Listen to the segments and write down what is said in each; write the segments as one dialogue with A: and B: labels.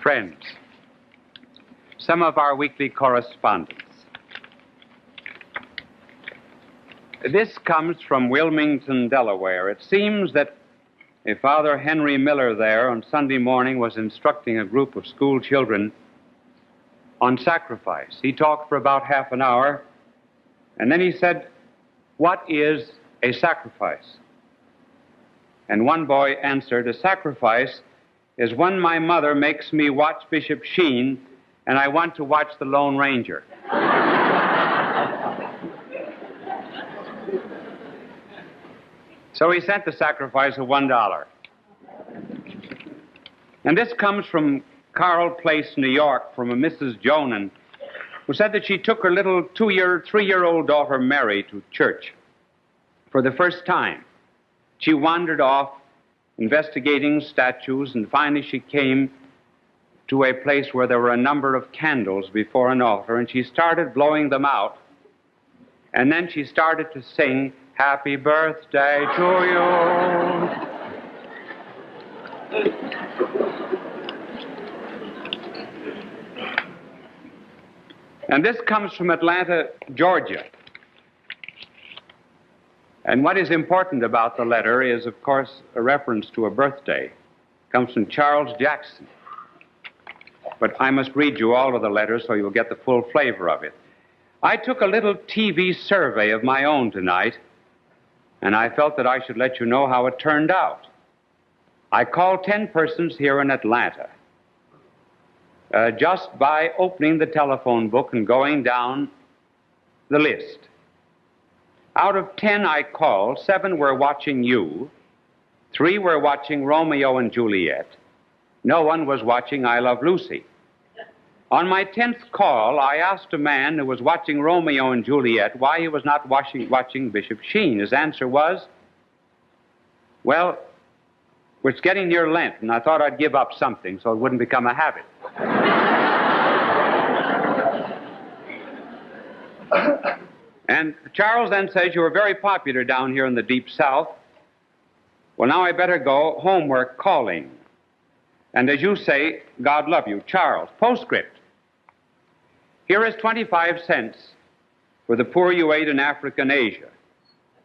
A: Friends, some of our weekly correspondence. This comes from Wilmington, Delaware. It seems that a Father Henry Miller there on Sunday morning was instructing a group of school children on sacrifice. He talked for about half an hour, and then he said, "What is a sacrifice?" And one boy answered, "A sacrifice is when my mother makes me watch Bishop Sheen and I want to watch the Lone Ranger." So he sent the sacrifice of $1. And this comes from Carl Place, New York, from a Mrs. Jonan, who said that she took her little 3-year-old daughter Mary to church for the first time. She wandered off investigating statues, and finally she came to a place where there were a number of candles before an altar, and she started blowing them out. And then she started to sing, "Happy birthday to you." And this comes from Atlanta, Georgia. And what is important about the letter is, of course, a reference to a birthday. It comes from Charles Jackson. But I must read you all of the letters so you'll get the full flavor of it. "I took a little TV survey of my own tonight, and I felt that I should let you know how it turned out. I called 10 persons here in Atlanta. Just by opening the telephone book and going down the list. Out of 10 I called, 7 were watching you, 3 were watching Romeo and Juliet. No one was watching I Love Lucy. On my 10th call, I asked a man who was watching Romeo and Juliet why he was not watching Bishop Sheen. His answer was, well, it's getting near Lent, and I thought I'd give up something so it wouldn't become a habit." And Charles then says, "You were very popular down here in the Deep South. Well, now I better go. Homework calling. And as you say, God love you. Charles." Postscript. "Here is 25 cents for the poor you ate in Africa and Asia.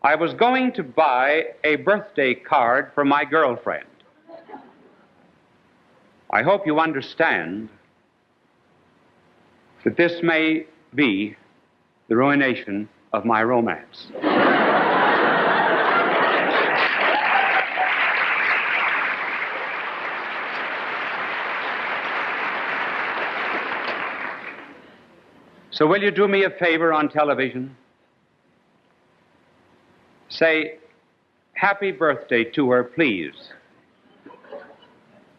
A: I was going to buy a birthday card for my girlfriend. I hope you understand that this may be the ruination of my romance." So will you do me a favor on television? Say, "Happy birthday" to her, please.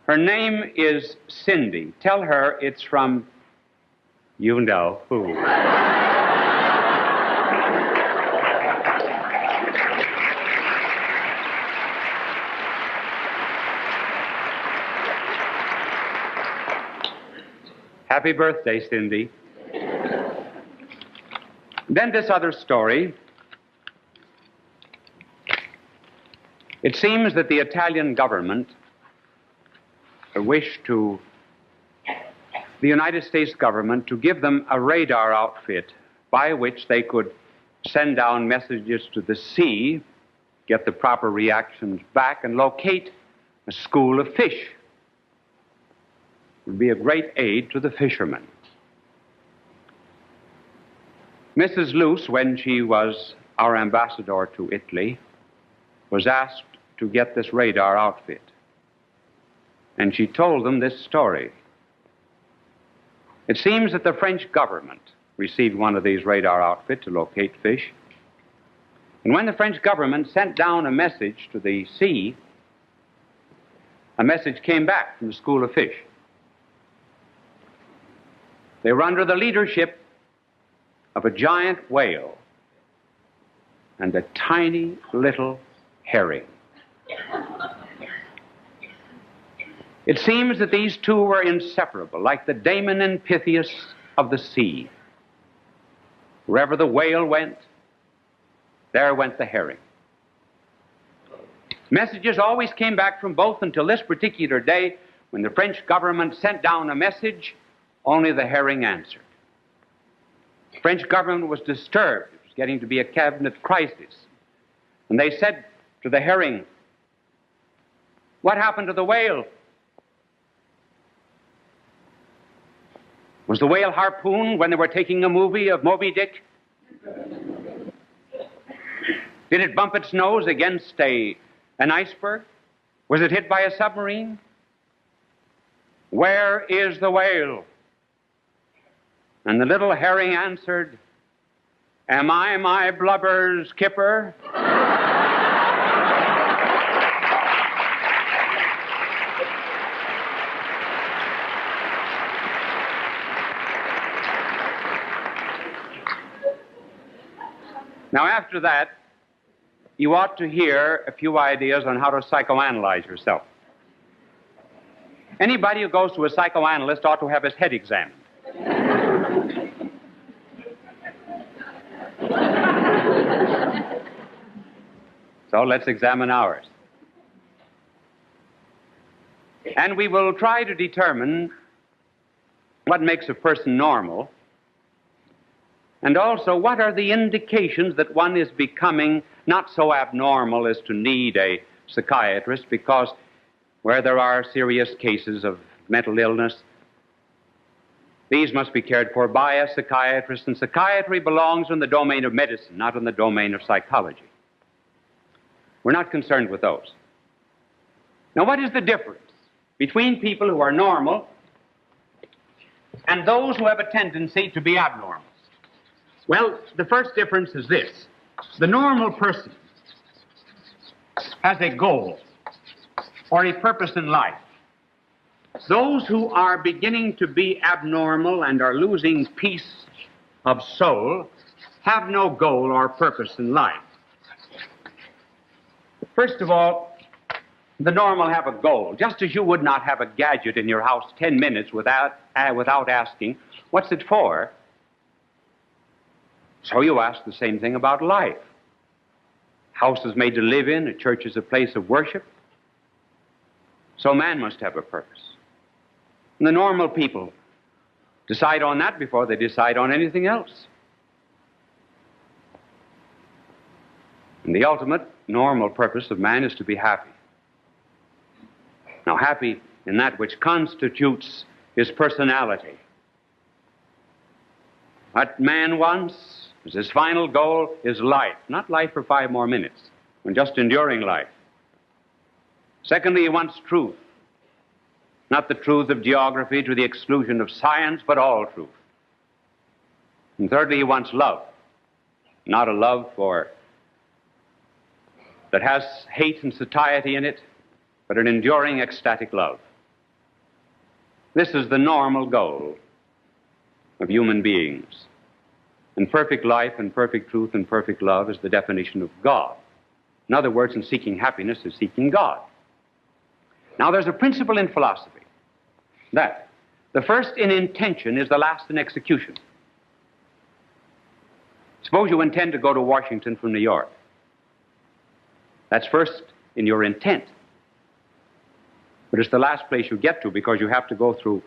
A: Her name is Cindy. Tell her it's from you know who. Happy birthday, Cindy. Then this other story. It seems that the Italian government wished the United States government to give them a radar outfit by which they could send down messages to the sea, get the proper reactions back, and locate a school of fish. It would be a great aid to the fishermen. Mrs. Luce, when she was our ambassador to Italy, was asked to get this radar outfit. And she told them this story. It seems that the French government received one of these radar outfits to locate fish. And when the French government sent down a message to the sea, a message came back from the school of fish. They were under the leadership of a giant whale and a tiny little herring. It seems that these two were inseparable, like the Damon and Pythias of the sea. Wherever the whale went, there went the herring. Messages always came back from both until this particular day when the French government sent down a message, only the herring answered. The French government was disturbed. It was getting to be a cabinet crisis. And they said to the herring, "What happened to the whale? Was the whale harpooned when they were taking a movie of Moby Dick? Did it bump its nose against an iceberg? Was it hit by a submarine? Where is the whale?" And the little herring answered, "Am I my blubber's kipper?" Now, after that, you ought to hear a few ideas on how to psychoanalyze yourself. Anybody who goes to a psychoanalyst ought to have his head examined. So let's examine ours. And we will try to determine what makes a person normal, and also what are the indications that one is becoming not so abnormal as to need a psychiatrist, because where there are serious cases of mental illness, these must be cared for by a psychiatrist, and psychiatry belongs in the domain of medicine, not in the domain of psychology. We're not concerned with those. Now, what is the difference between people who are normal and those who have a tendency to be abnormal? Well, the first difference is this. The normal person has a goal or a purpose in life. Those who are beginning to be abnormal and are losing peace of soul have no goal or purpose in life. First of all, the normal have a goal. Just as you would not have a gadget in your house 10 minutes without asking, "What's it for?" So you ask the same thing about life. House is made to live in, a church is a place of worship. So man must have a purpose. And the normal people decide on that before they decide on anything else. And the ultimate normal purpose of man is to be happy. Now, happy in that which constitutes his personality. What man wants as his final goal is life, not life for 5 more minutes, but just enduring life. Secondly, he wants truth, not the truth of geography to the exclusion of science, but all truth. And thirdly, he wants love, not a love that has hate and satiety in it, but an enduring ecstatic love. This is the normal goal of human beings. And perfect life and perfect truth and perfect love is the definition of God. In other words, in seeking happiness is seeking God. Now, there's a principle in philosophy that the first in intention is the last in execution. Suppose you intend to go to Washington from New York. That's first in your intent. But it's the last place you get to, because you have to go through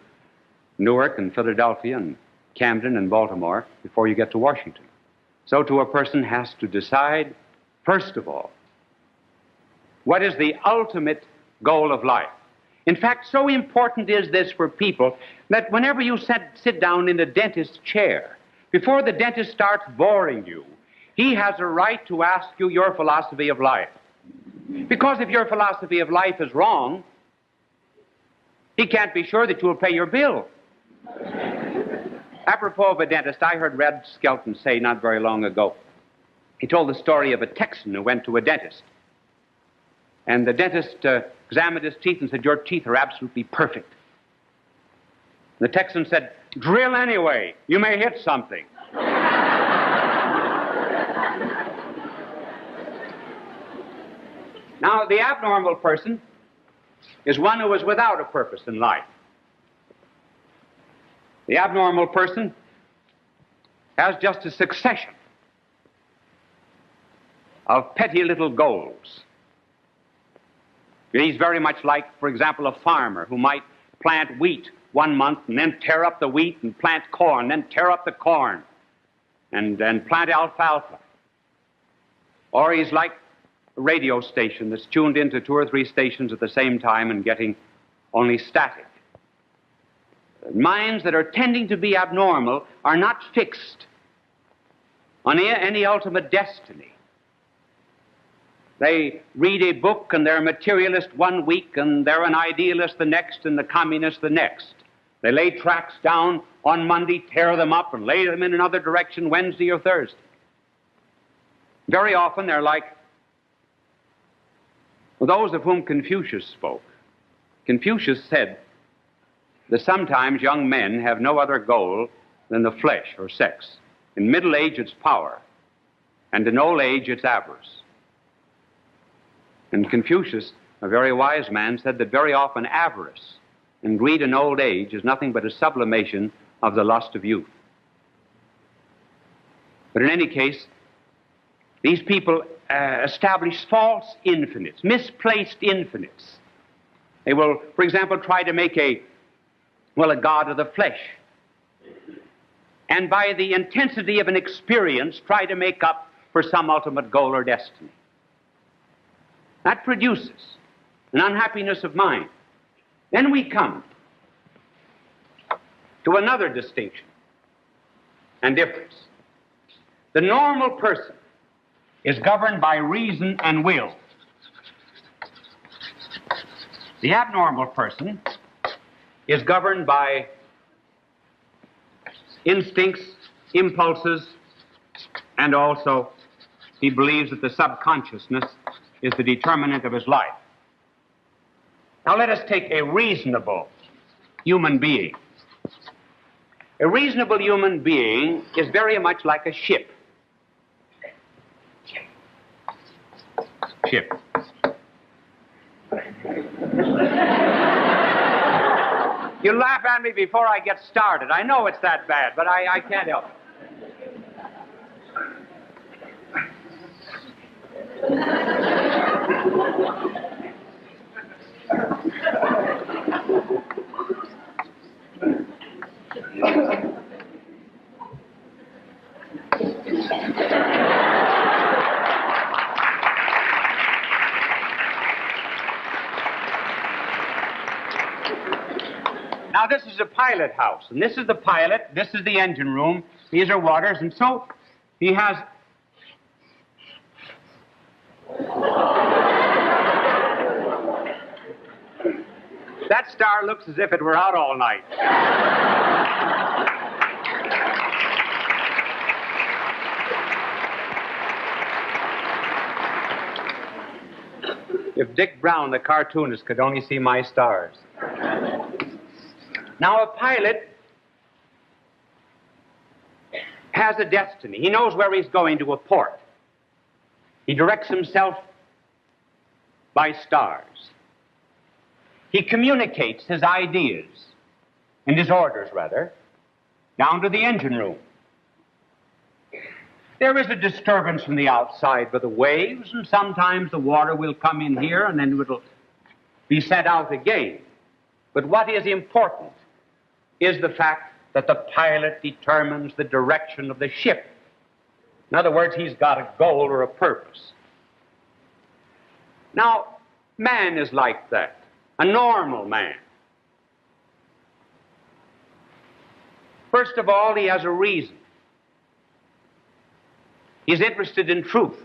A: Newark and Philadelphia and Camden and Baltimore before you get to Washington. So too a person has to decide, first of all, what is the ultimate goal of life. In fact, so important is this for people that whenever you sit down in a dentist's chair, before the dentist starts boring you, he has a right to ask you your philosophy of life. Because if your philosophy of life is wrong, he can't be sure that you'll pay your bill. Apropos of a dentist, I heard Red Skelton say not very long ago, he told the story of a Texan who went to a dentist. And the dentist examined his teeth and said, "Your teeth are absolutely perfect." The Texan said, "Drill anyway. You may hit something." Now, the abnormal person is one who is without a purpose in life. The abnormal person has just a succession of petty little goals. He's very much like, for example, a farmer who might plant wheat 1 month and then tear up the wheat and plant corn, then tear up the corn and plant alfalfa. Or he's like a radio station that's tuned into 2 or 3 stations at the same time and getting only static. Minds that are tending to be abnormal are not fixed on any ultimate destiny. They read a book and they're a materialist 1 week and they're an idealist the next and the communist the next. They lay tracts down on Monday, tear them up, and lay them in another direction Wednesday or Thursday. Very often they're like those of whom Confucius spoke. Confucius said that sometimes young men have no other goal than the flesh or sex. In middle age it's power, and in old age it's avarice. And Confucius, a very wise man, said that very often avarice and greed in old age is nothing but a sublimation of the lust of youth. But in any case, these people establish false infinites, misplaced infinites. They will, for example, try to make a god of the flesh. And by the intensity of an experience, try to make up for some ultimate goal or destiny. That produces an unhappiness of mind. Then we come to another distinction and difference. The normal person is governed by reason and will. The abnormal person is governed by instincts, impulses, and also he believes that the subconsciousness is the determinant of his life. Now let us take a reasonable human being. A reasonable human being is very much like a ship. Ship. You laugh at me before I get started. I know it's that bad, but I can't help it. Now, this is a pilot house, and this is the pilot, this is the engine room, these are waters, and so he has... That star looks as if it were out all night. If Dick Brown, the cartoonist, could only see my stars. Now, a pilot has a destiny. He knows where he's going to a port. He directs himself by stars. He communicates his ideas, and his orders, rather, down to the engine room. There is a disturbance from the outside by the waves, and sometimes the water will come in here, and then it will be sent out again. But what is important is the fact that the pilot determines the direction of the ship. In other words, he's got a goal or a purpose. Now, man is like that, a normal man. First of all, he has a reason. He's interested in truth.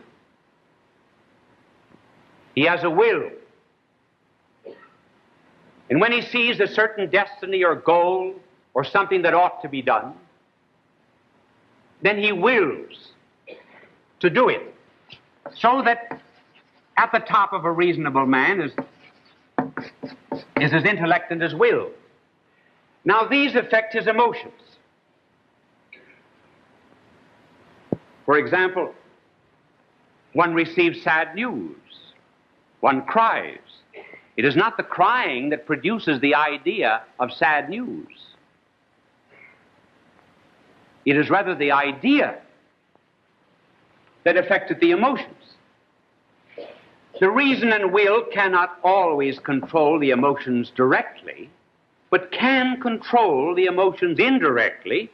A: He has a will. And when he sees a certain destiny or goal or something that ought to be done, then he wills to do it. So that at the top of a reasonable man is his intellect and his will. Now, these affect his emotions. For example, one receives sad news. One cries. It is not the crying that produces the idea of sad news. It is rather the idea that affected the emotions. The reason and will cannot always control the emotions directly, but can control the emotions indirectly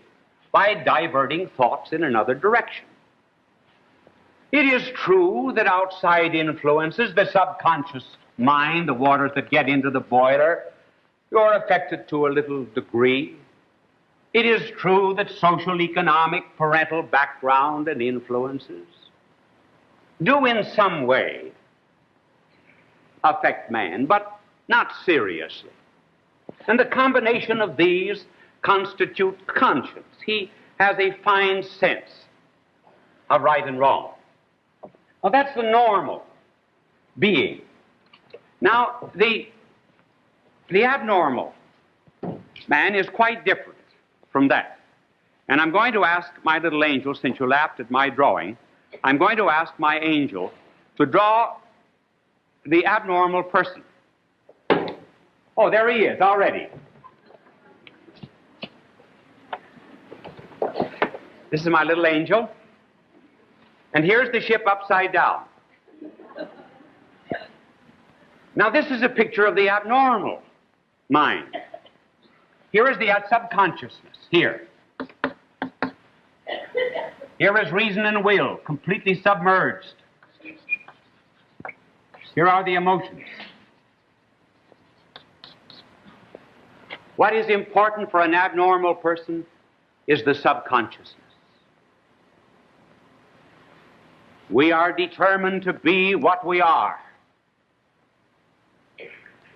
A: by diverting thoughts in another direction. It is true that outside influences, the subconscious mind, the waters that get into the boiler, you're affected to a little degree. It is true that social, economic, parental background and influences do in some way affect man, but not seriously. And the combination of these constitute conscience. He has a fine sense of right and wrong. Well, that's the normal being. Now, the abnormal man is quite different from that. And I'm going to ask my little angel, since you laughed at my drawing, I'm going to ask my angel to draw the abnormal person. Oh, there he is already. This is my little angel. And here's the ship upside down. Now, this is a picture of the abnormal mind. Here is the subconsciousness. Here. Here is reason and will, completely submerged. Here are the emotions. What is important for an abnormal person is the subconsciousness. We are determined to be what we are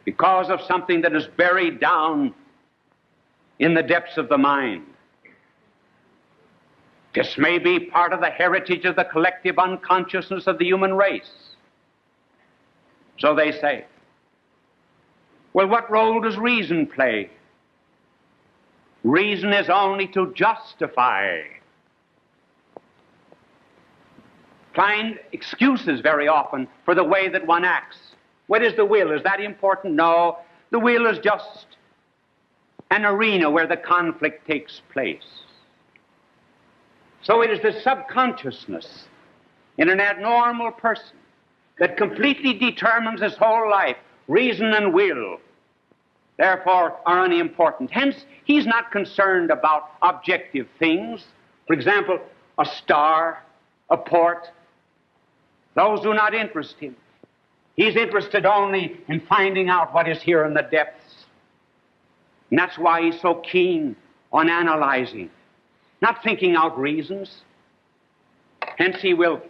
A: because of something that is buried down in the depths of the mind. This may be part of the heritage of the collective unconsciousness of the human race. So they say. Well, what role does reason play? Reason is only to justify. Find excuses very often for the way that one acts. What is the will? Is that important? No. The will is just an arena where the conflict takes place. So it is the subconsciousness in an abnormal person that completely determines his whole life. Reason and will, therefore, are unimportant. Hence, he's not concerned about objective things. For example, a star, a port. Those do not interest him. He's interested only in finding out what is here in the depths. And that's why he's so keen on analyzing, not thinking out reasons. Hence he will,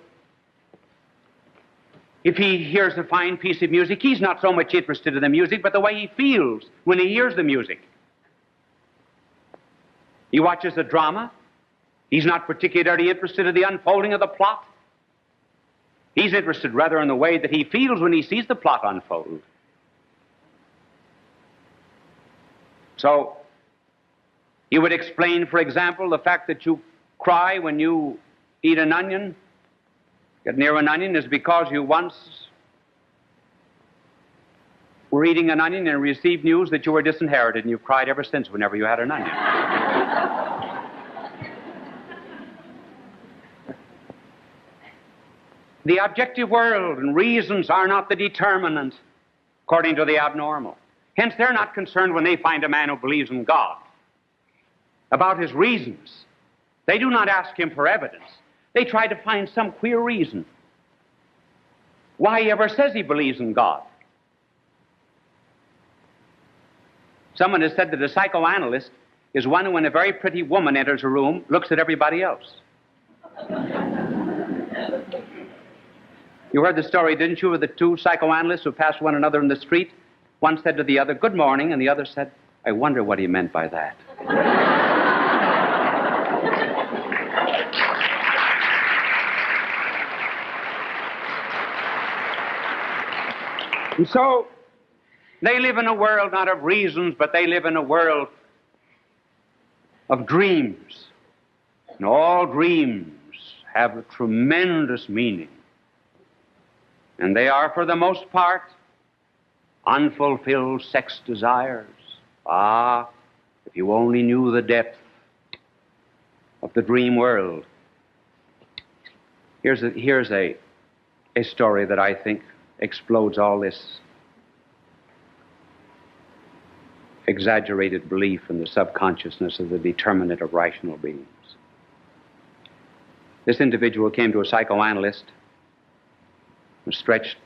A: if he hears a fine piece of music, he's not so much interested in the music, but the way he feels when he hears the music. He watches a drama. He's not particularly interested in the unfolding of the plot. He's interested rather in the way that he feels when he sees the plot unfold. So, you would explain, for example, the fact that you cry when you eat an onion, get near an onion, is because you once were eating an onion and received news that you were disinherited, and you've cried ever since whenever you had an onion. The objective world and reasons are not the determinant, according to the abnormal. Hence, they're not concerned when they find a man who believes in God about his reasons. They do not ask him for evidence. They try to find some queer reason why he ever says he believes in God. Someone has said that a psychoanalyst is one who, when a very pretty woman enters a room, looks at everybody else. You heard the story, didn't you, of the two psychoanalysts who passed one another in the street? One said to the other, "Good morning," and the other said, "I wonder what he meant by that." And so, they live in a world not of reasons, but they live in a world of dreams. And all dreams have a tremendous meaning. And they are, for the most part, unfulfilled sex desires. Ah, if you only knew the depth of the dream world. Here's a story that I think explodes all this. exaggerated belief in the subconsciousness of the determinate of rational beings. This individual came to a psychoanalyst and stretched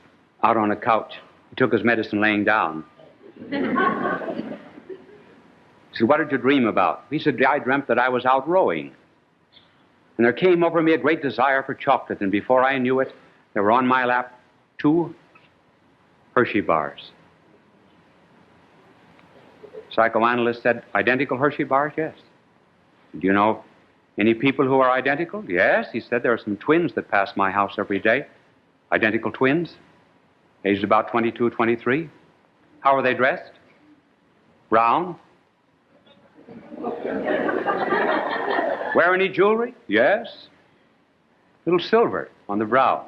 A: out on a couch. He took his medicine laying down. He said, "What did you dream about?" He said, "I dreamt that I was out rowing. And there came over me a great desire for chocolate, and before I knew it, there were on my lap 2 Hershey bars." Psychoanalyst said, "Identical Hershey bars?" "Yes." "Do you know any people who are identical?" "Yes." He said, "There are some twins that pass my house every day. Identical twins, aged about 22, 23. How are they dressed?" "Brown." "Wear any jewelry?" "Yes. Little silver on the brow."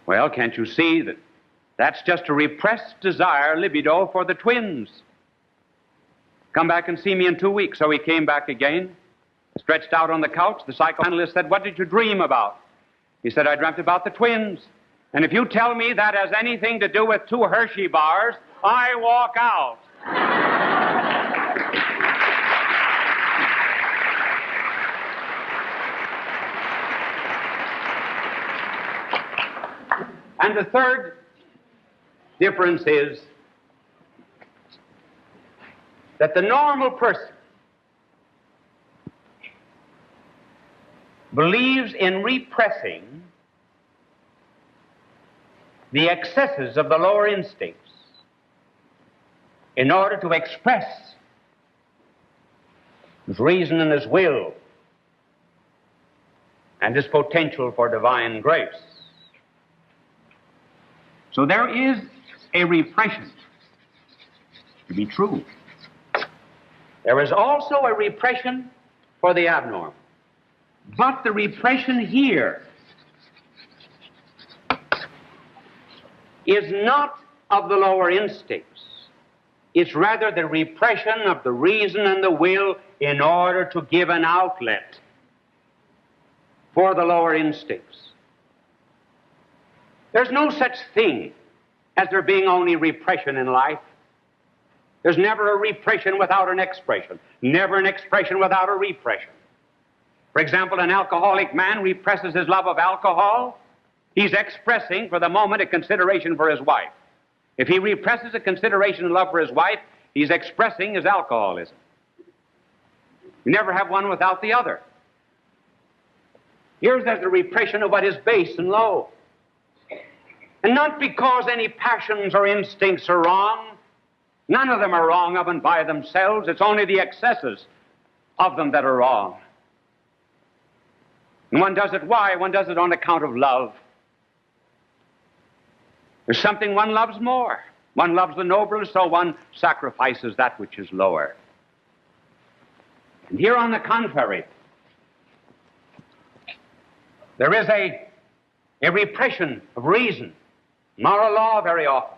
A: "Well, can't you see that that's just a repressed desire, libido, for the twins? Come back and see me in 2 weeks." So he came back again, stretched out on the couch. The psychoanalyst said, "What did you dream about?" He said, "I dreamt about the twins. And if you tell me that has anything to do with 2 Hershey bars, I walk out." And the third difference is that the normal person believes in repressing the excesses of the lower instincts in order to express his reason and his will and his potential for divine grace. So there is a repression, to be true. There is also a repression for the abnormal. But the repression here is not of the lower instincts. It's rather the repression of the reason and the will in order to give an outlet for the lower instincts. There's no such thing as there being only repression in life. There's never a repression without an expression, never an expression without a repression. For example, an alcoholic man represses his love of alcohol. He's expressing for the moment a consideration for his wife. If he represses a consideration and love for his wife, he's expressing his alcoholism. You never have one without the other. Here's the repression of what is base and low. And not because any passions or instincts are wrong. None of them are wrong of and by themselves. It's only the excesses of them that are wrong. And one does it why? One does it on account of love. There's something one loves more. One loves the nobler, so one sacrifices that which is lower. And here, on the contrary, there is a repression of reason, moral law very often,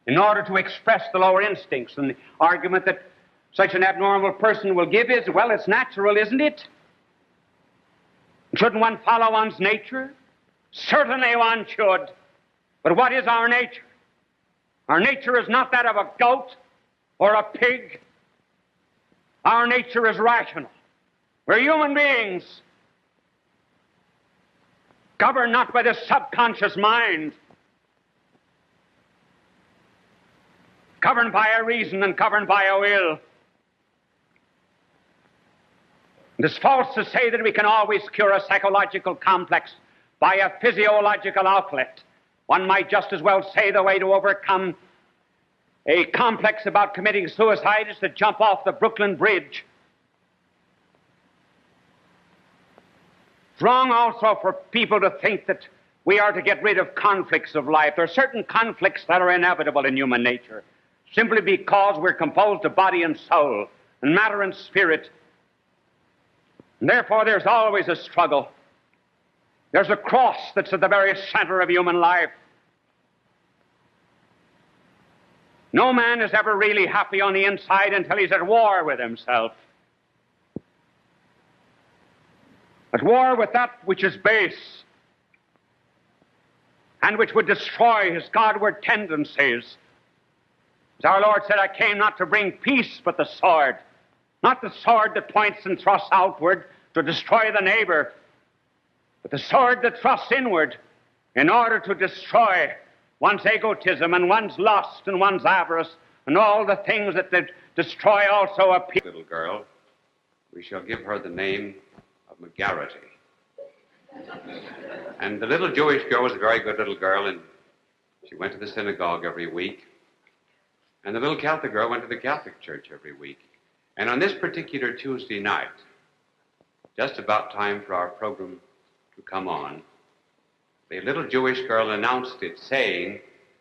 A: in order to express the lower instincts. And the argument that such an abnormal person will give is, well, it's natural, isn't it? Shouldn't one follow one's nature? Certainly one should. But what is our nature? Our nature is not that of a goat or a pig. Our nature is rational. We're human beings, governed not by the subconscious mind, governed by a reason and governed by a will. It is false to say that we can always cure a psychological complex by a physiological outlet. One might just as well say the way to overcome a complex about committing suicide is to jump off the Brooklyn Bridge. It's wrong also for people to think that we are to get rid of conflicts of life. There are certain conflicts that are inevitable in human nature, simply because we're composed of body and soul, and matter and spirit. And therefore, there's always a struggle. There's a cross that's at the very center of human life. No man is ever really happy on the inside until he's at war with himself. At war with that which is base and which would destroy his Godward tendencies As our Lord said, I came not to bring peace, but the sword. Not the sword that points and thrusts outward to destroy the neighbor, but the sword that thrusts inward in order to destroy one's egotism and one's lust and one's avarice and all the things that destroy also a people.
B: Little girl, we shall give her the name of Margarity. And the little Jewish girl was a very good little girl, and she went to the synagogue every week. And the little Catholic girl went to the Catholic church every week. And on this particular Tuesday night, just about time for our program to come on, the little Jewish girl announced it, saying,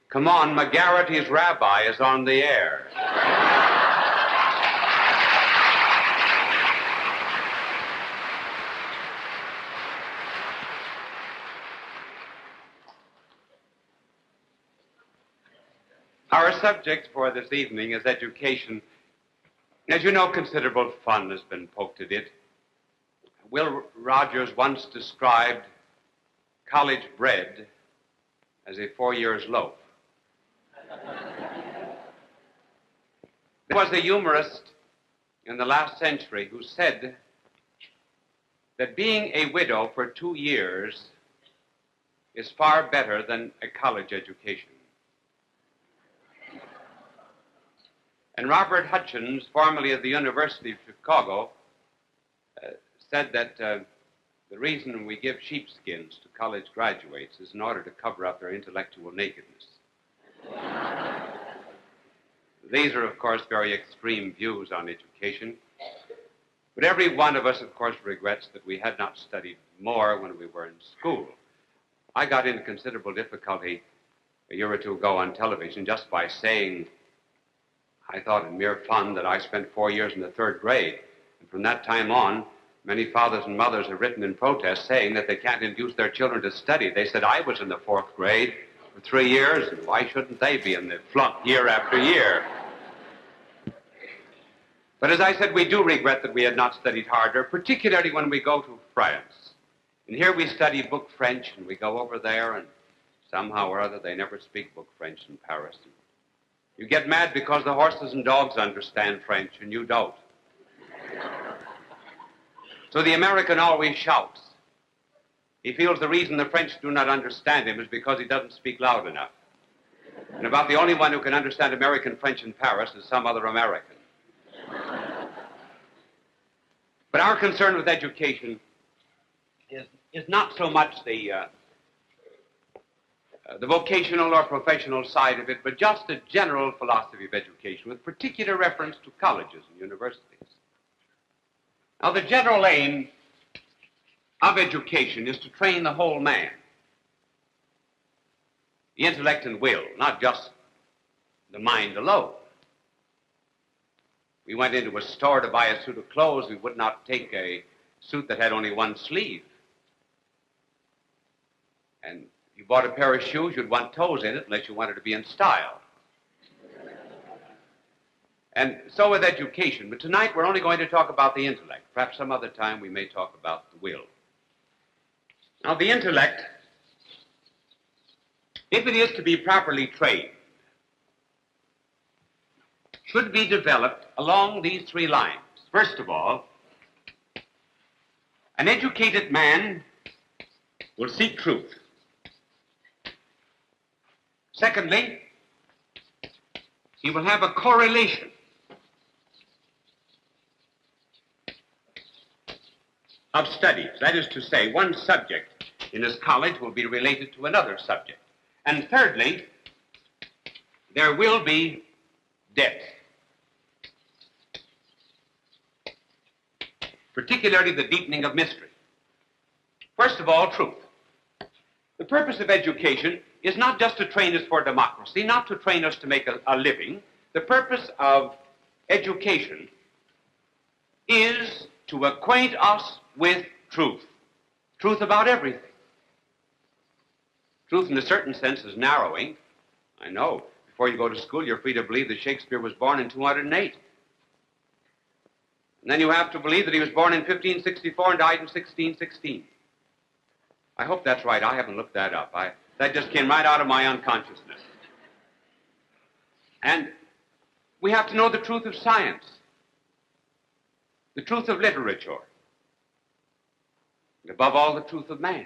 B: "Come on, Margarity's rabbi is on the air." Our subject for this evening is education. As you know, considerable fun has been poked at it. Will Rogers once described college bread as a 4 years loaf. There was a humorist in the last century who said that being a widow for 2 years is far better than a college education. And Robert Hutchins, formerly of the University of Chicago, said that the reason we give sheepskins to college graduates is in order to cover up their intellectual nakedness. These are, of course, very extreme views on education. But every one of us, of course, regrets that we had not studied more when we were in school. I got into considerable difficulty a year or two ago on television just by saying, I thought in mere fun, that I spent 4 years in the 3rd grade. And from that time on, many fathers and mothers have written in protest saying that they can't induce their children to study. They said, I was in the 4th grade for 3 years, and why shouldn't they be in the flunk year after year? But as I said, we do regret that we had not studied harder, particularly when we go to France. And here we study book French, and we go over there, and somehow or other they never speak book French in Paris. You get mad because the horses and dogs understand French, and you don't. So the American always shouts. He feels the reason the French do not understand him is because he doesn't speak loud enough. And about the only one who can understand American French in Paris is some other American. But our concern with education is not so much the vocational or professional side of it, but just a general philosophy of education with particular reference to colleges and universities. Now, the general aim of education is to train the whole man, the intellect and will, not just the mind alone. We went into a store to buy a suit of clothes. We would not take a suit that had only one sleeve. And you bought a pair of shoes, you'd want toes in it unless you wanted to be in style. And so with education. But tonight we're only going to talk about the intellect. Perhaps some other time we may talk about the will. Now, the intellect, if it is to be properly trained, should be developed along these 3 lines. First of all, an educated man will seek truth. Secondly, he will have a correlation of studies. That is to say, one subject in his college will be related to another subject. And thirdly, there will be depth, particularly the deepening of mystery. First of all, truth. The purpose of education is not just to train us for democracy, not to train us to make a living. The purpose of education is to acquaint us with truth. Truth about everything. Truth in a certain sense is narrowing. I know. Before you go to school, you're free to believe that Shakespeare was born in 208. And then you have to believe that he was born in 1564 and died in 1616. I hope that's right. I haven't looked that up. That just came right out of my unconsciousness. And We have to know the truth of science, the truth of literature, and above all, the truth of man.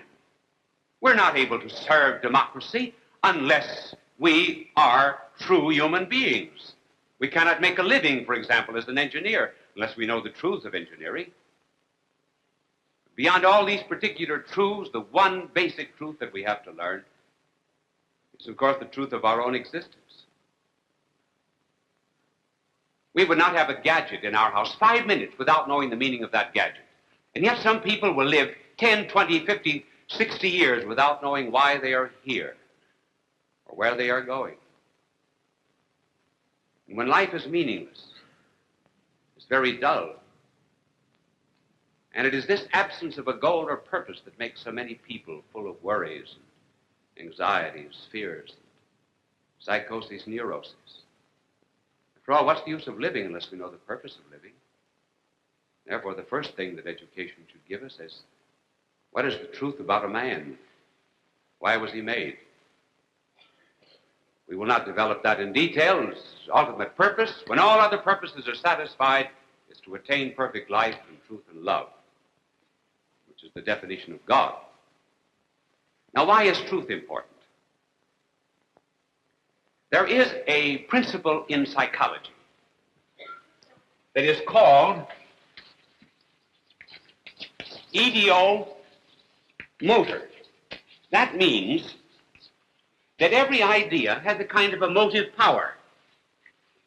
B: We're not able to serve democracy unless we are true human beings. We cannot make a living, for example, as an engineer, unless we know the truths of engineering. Beyond all these particular truths, the one basic truth that we have to learn is, of course, the truth of our own existence. We would not have a gadget in our house 5 minutes without knowing the meaning of that gadget. And yet some people will live 10, 20, 50, 60 years without knowing why they are here or where they are going. And when life is meaningless, it's very dull. And it is this absence of a goal or purpose that makes so many people full of worries and anxieties, fears, psychoses, neuroses. After all, what's the use of living unless we know the purpose of living? Therefore, the first thing that education should give us is, what is the truth about a man? Why was he made? We will not develop that in detail. His ultimate purpose, when all other purposes are satisfied, is to attain perfect life and truth and love, which is the definition of God. Now, why is truth important? There is a principle in psychology that is called ideo-motor. That means that every idea has a kind of emotive power.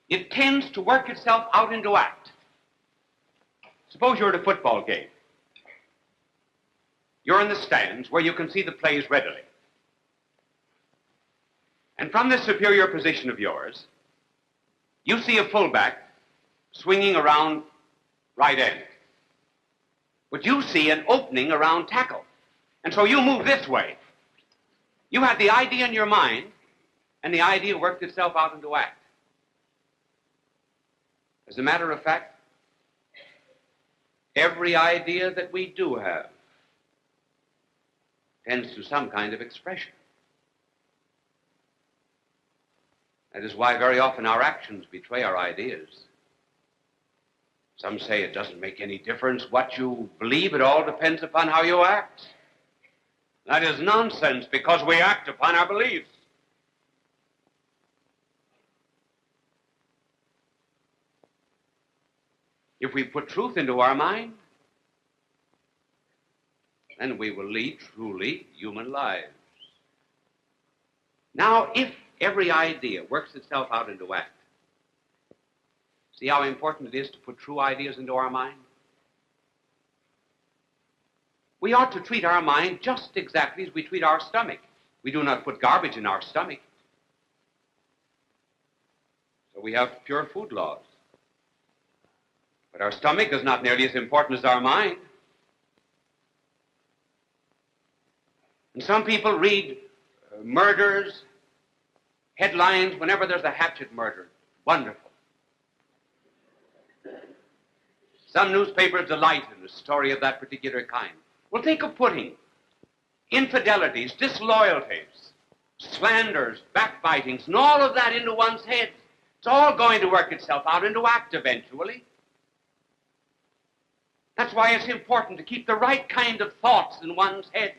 B: It tends to work itself out into act. Suppose you're at a football game. You're in the stands where you can see the plays readily. And from this superior position of yours, you see a fullback swinging around right end. But you see an opening around tackle. And so you move this way. You had the idea in your mind, and the idea worked itself out into act. As a matter of fact, every idea that we do have tends to some kind of expression. That is why very often our actions betray our ideas. Some say it doesn't make any difference what you believe, it all depends upon how you act. That is nonsense, because we act upon our beliefs. If we put truth into our mind, then we will lead truly human lives. Now, if every idea works itself out into act, see how important it is to put true ideas into our mind? We ought to treat our mind just exactly as we treat our stomach. We do not put garbage in our stomach. So we have pure food laws. But our stomach is not nearly as important as our mind. And some people read murders, headlines, whenever there's a hatchet murder. Wonderful. Some newspapers delight in a story of that particular kind. Well, think of putting infidelities, disloyalties, slanders, backbitings, and all of that into one's head. It's all going to work itself out into act eventually. That's why it's important to keep the right kind of thoughts in one's head.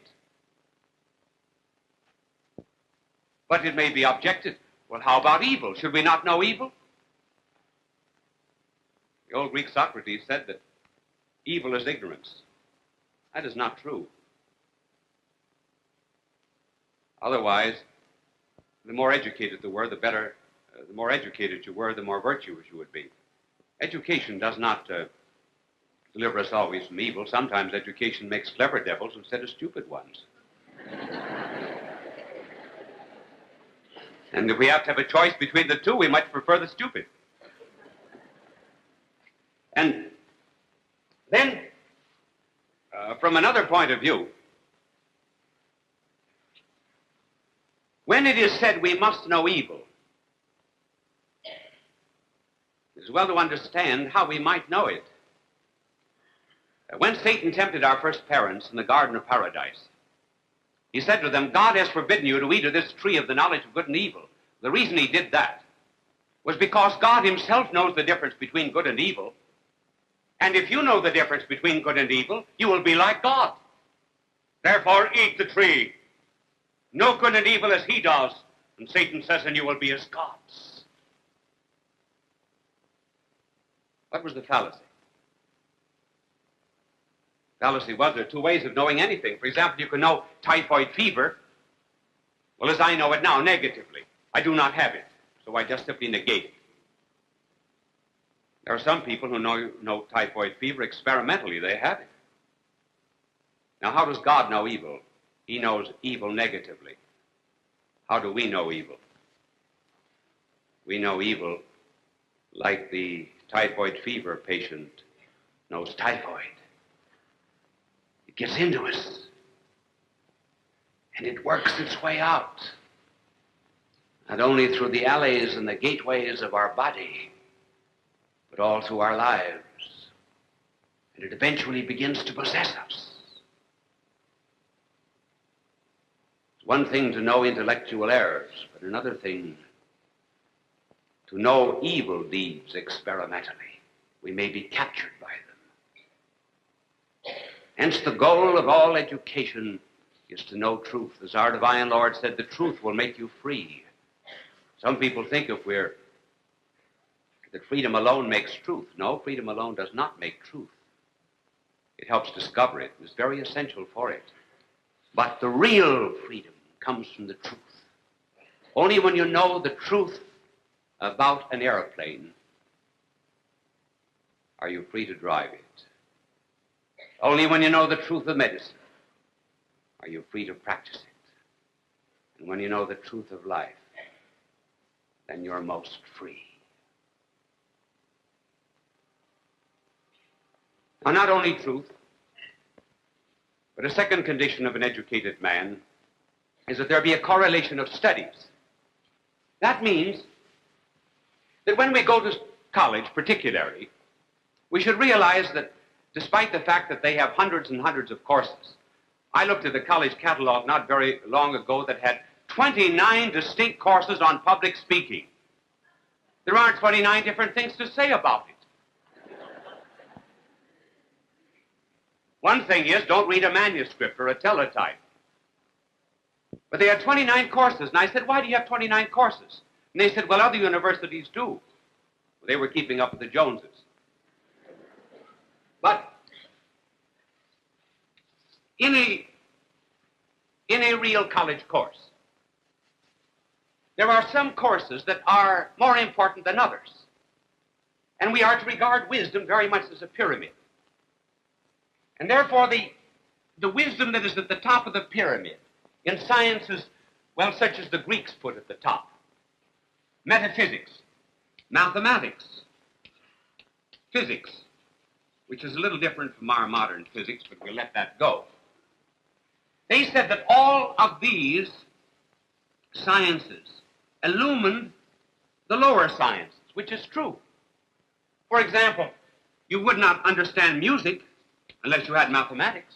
B: But it may be objected, well, how about evil? Should we not know evil? The old Greek Socrates said that evil is ignorance. That is not true. Otherwise, the more educated you were, the better, the more educated you were, the more virtuous you would be. Education does not deliver us always from evil. Sometimes education makes clever devils instead of stupid ones. And if we have to have a choice between the two, we might prefer the stupid. And then, from another point of view, when it is said we must know evil, it is well to understand how we might know it. When Satan tempted our first parents in the Garden of Paradise, he said to them, God has forbidden you to eat of this tree of the knowledge of good and evil. The reason he did that was because God himself knows the difference between good and evil. And if you know the difference between good and evil, you will be like God. Therefore, eat the tree. Know good and evil as he does. And Satan says, and you will be as gods. What was the fallacy? Fallacy was there are two ways of knowing anything. For example, you can know typhoid fever. Well, as I know it now, negatively. I do not have it, so I just simply negate it. There are some people who know typhoid fever experimentally. They have it. Now, how does God know evil? He knows evil negatively. How do we know evil? We know evil like the typhoid fever patient knows typhoid. It gets into us, and it works its way out. Not only through the alleys and the gateways of our body, but all through our lives. And it eventually begins to possess us. It's one thing to know intellectual errors, but another thing to know evil deeds experimentally. We may be captured by them. Hence, the goal of all education is to know truth. As our divine Lord said, the truth will make you free. Some people think that freedom alone makes truth. No, freedom alone does not make truth. It helps discover it. It's very essential for it. But the real freedom comes from the truth. Only when you know the truth about an airplane are you free to drive it. Only when you know the truth of medicine are you free to practice it. And when you know the truth of life, then you're most free. Now, not only truth, but a second condition of an educated man is that there be a correlation of studies. That means that when we go to college, particularly, we should realize that despite the fact that they have hundreds and hundreds of courses, I looked at the college catalog not very long ago that had 29 distinct courses on public speaking. There aren't 29 different things to say about it. One thing is, don't read a manuscript or a teletype. But they had 29 courses, and I said, why do you have 29 courses? And they said, well, other universities do. Well, they were keeping up with the Joneses. But in a real college course, there are some courses that are more important than others. And we are to regard wisdom very much as a pyramid. And therefore, the wisdom that is at the top of the pyramid in sciences, well, such as the Greeks put at the top, metaphysics, mathematics, physics, which is a little different from our modern physics, but we'll let that go. They said that all of these sciences illumined the lower sciences, which is true. For example, you would not understand music unless you had mathematics.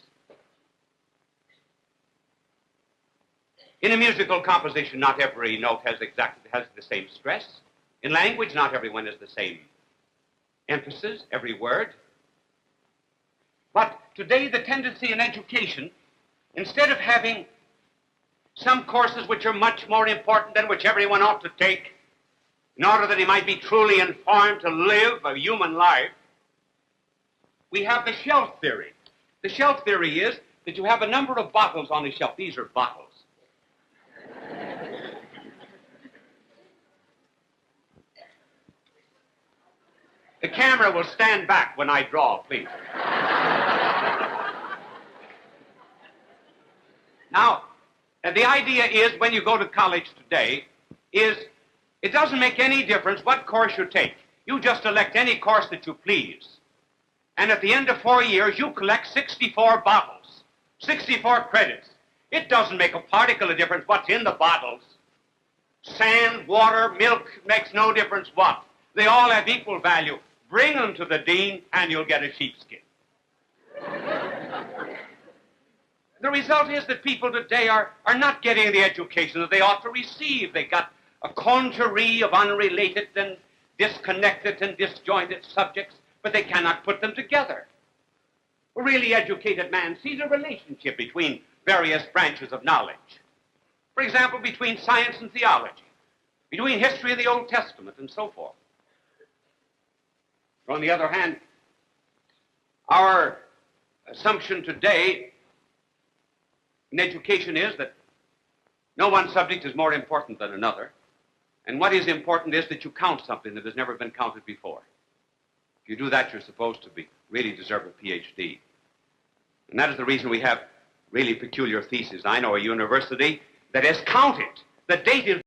B: In a musical composition, not every note has the same stress. In language, not everyone has the same emphasis, every word. But today, the tendency in education, instead of having some courses which are much more important than which everyone ought to take, in order that he might be truly informed to live a human life, we have the shelf theory. The shelf theory is that you have a number of bottles on the shelf. These are bottles. The camera will stand back when I draw, please. Now, the idea is, when you go to college today, is it doesn't make any difference what course you take. You just elect any course that you please. And at the end of 4 years, you collect 64 bottles, 64 credits. It doesn't make a particle of difference what's in the bottles. Sand, water, milk, makes no difference what. They all have equal value. Bring them to the dean, and you'll get a sheepskin. The result is that people today are not getting the education that they ought to receive. They got a coterie of unrelated and disconnected and disjointed subjects, but they cannot put them together. A really educated man sees a relationship between various branches of knowledge. For example, between science and theology, between history of the Old Testament, and so forth. On the other hand, our assumption today in education is that no one subject is more important than another, and what is important is that you count something that has never been counted before. If you do that, you're supposed to really deserve a PhD. And that is the reason we have really peculiar theses. I know a university that has counted the dative.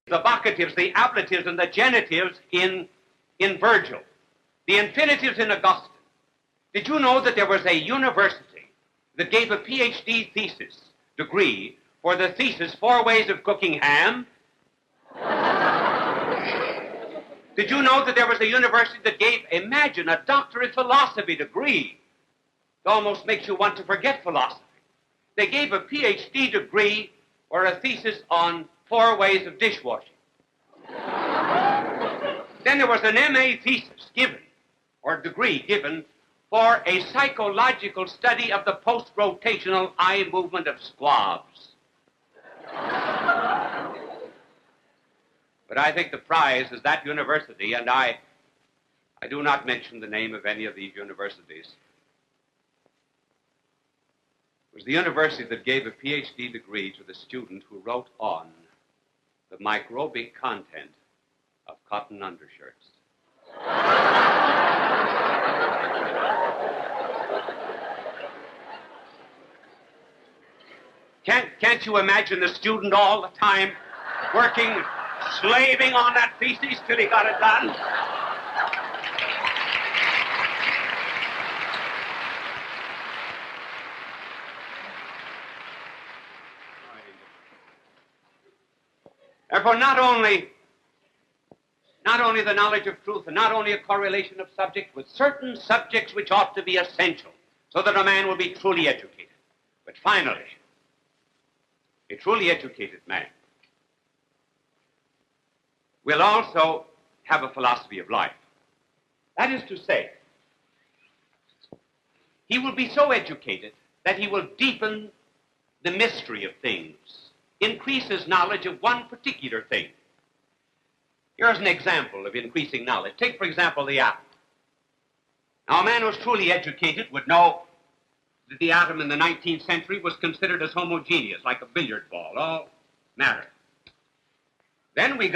A: The vocatives, the ablatives, and the genitives in Virgil, the infinitives in Augustine. Did you know that there was a university that gave a PhD thesis degree for the thesis, 4 Ways of Cooking Ham? Did you know that there was a university that gave, imagine, a doctorate philosophy degree? It almost makes you want to forget philosophy. They gave a PhD degree or a thesis on 4 ways of dishwashing. Then there was an MA thesis given, or degree given, for a psychological study of the post-rotational eye movement of squabs. But I think the prize is that university, and I do not mention the name of any of these universities. It was the university that gave a PhD degree to the student who wrote on the microbic content of cotton undershirts. Can't you imagine the student all the time working, slaving on that thesis till he got it done? Therefore, not only the knowledge of truth, and not only a correlation of subjects with certain subjects which ought to be essential, so that a man will be truly educated. But finally, a truly educated man will also have a philosophy of life. That is to say, he will be so educated that he will deepen the mystery of things, increase his knowledge of one particular thing. Here's an example of increasing knowledge. Take, for example, the atom. Now, a man who's truly educated would know that the atom in the 19th century was considered as homogeneous, like a billiard ball, all matter. Then we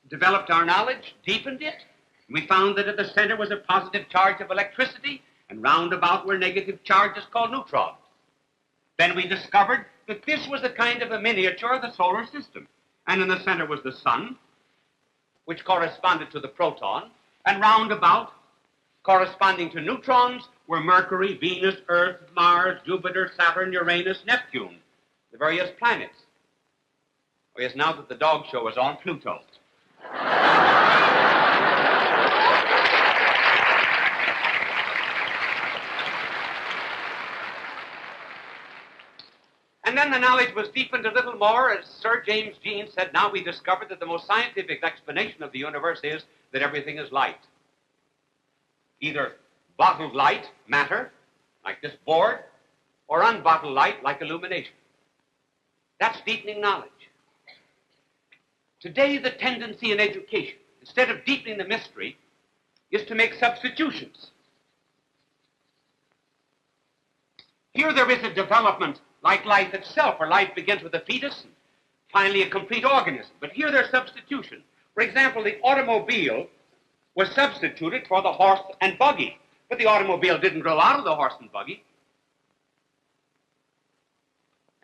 A: developed our knowledge, deepened it. We found that at the center was a positive charge of electricity, and round about were negative charges called neutrons. Then we discovered that this was a kind of a miniature of the solar system. And in the center was the sun, which corresponded to the proton, and round about, corresponding to neutrons, were Mercury, Venus, Earth, Mars, Jupiter, Saturn, Uranus, Neptune, the various planets. Oh yes, now that the dog show is on, Pluto. And then the knowledge was deepened a little more, as Sir James Jeans said. Now we discovered that the most scientific explanation of the universe is that everything is light. Either bottled light, matter, like this board, or unbottled light, like illumination. That's deepening knowledge. Today, the tendency in education, instead of deepening the mystery, is to make substitutions. Here there is a development like life itself, where life begins with a fetus and finally a complete organism. But here there's substitution. For example, the automobile was substituted for the horse and buggy, but the automobile didn't grow out of the horse and buggy.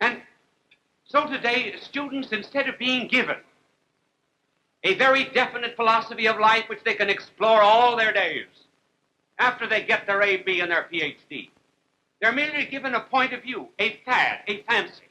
A: And so today, students, instead of being given a very definite philosophy of life which they can explore all their days after they get their A.B. and their Ph.D., they're merely given a point of view, a fad, a fancy.